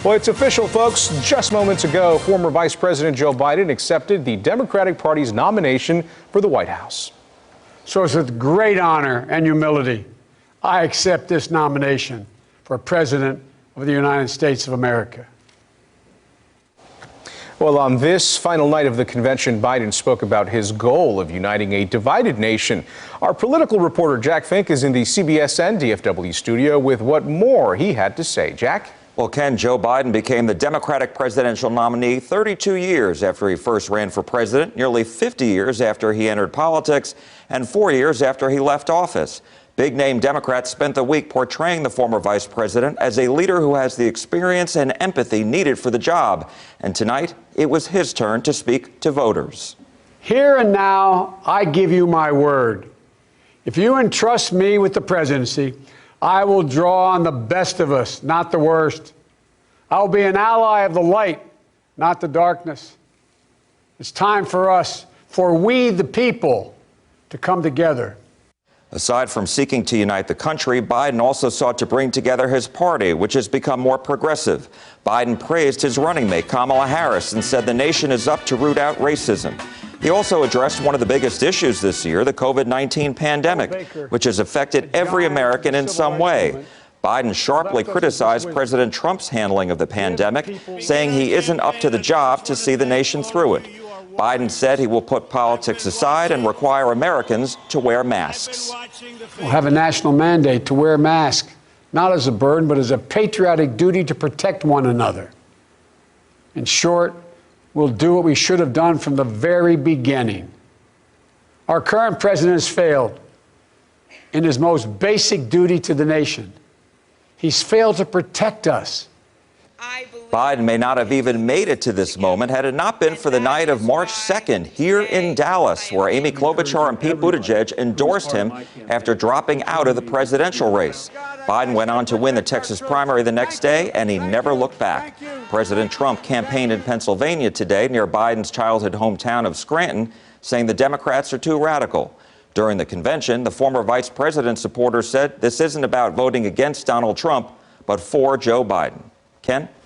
Well, it's official, folks. Just moments ago, former Vice President Joe Biden accepted the Democratic Party's nomination for the White House. So it's with great honor and humility, I accept this nomination for President of the United States of America. Well, on this final night of the convention, Biden spoke about his goal of uniting a divided nation. Our political reporter Jack Fink is in the CBS and DFW studio with what more he had to say. Jack? Well, Ken, Joe Biden became the Democratic presidential nominee 32 years after he first ran for president, nearly 50 years after he entered politics, and 4 years after he left office. Big-name Democrats spent the week portraying the former vice president as a leader who has the experience and empathy needed for the job. And tonight, it was his turn to speak to voters. Here and now, I give you my word. If you entrust me with the presidency, I will draw on the best of us, not the worst. I will be an ally of the light, not the darkness. It's time for us, for we the people, to come together. Aside from seeking to unite the country, Biden also sought to bring together his party, which has become more progressive. Biden praised his running mate, Kamala Harris, and said the nation is up to root out racism. He also addressed one of the biggest issues this year, the COVID-19 pandemic, which has affected every American in some way. Biden sharply criticized President Trump's handling of the pandemic, saying he isn't up to the job to see the nation through it. Biden said he will put politics aside and require Americans to wear masks. We'll have a national mandate to wear a mask, not as a burden, but as a patriotic duty to protect one another. In short, we'll do what we should have done from the very beginning. Our current president has failed in his most basic duty to the nation. He's failed to protect us. Biden may not have even made it to this moment had it not been for the night of March 2nd here in Dallas, where Amy Klobuchar and Pete Buttigieg endorsed him after dropping out of the presidential race. Biden went on to win the Texas primary the next day, and he never looked back. President Trump campaigned in Pennsylvania today near Biden's childhood hometown of Scranton, saying the Democrats are too radical. During the convention, the former vice president's supporters said this isn't about voting against Donald Trump, but for Joe Biden. Ken?